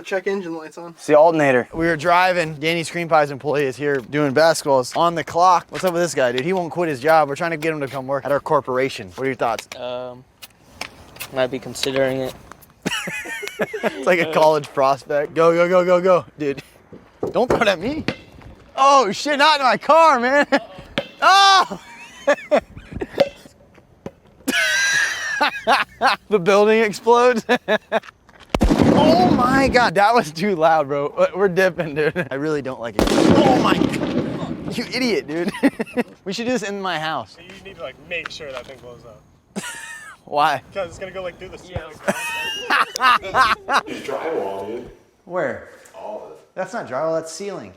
Check engine lights on. It's the alternator. We were driving. Danny's Cream Pies employee is here doing basketballs on the clock. What's up with this guy, dude? He won't quit his job. We're trying to get him to come work at our corporation. What are your thoughts? Might be considering it. It's like a college prospect. Go, go, go, go, go. Dude, don't throw it at me. Oh, shit, not in my car, man. Oh! The building explodes. Oh my God, that was too loud, bro. We're dipping, dude. I really don't like it. Oh my God. You idiot, dude. We should do this in my house. So you need to like make sure that thing blows up. Why? Because it's gonna go like through the ceiling. It's drywall, dude. Where? All of it. That's not drywall, that's ceiling.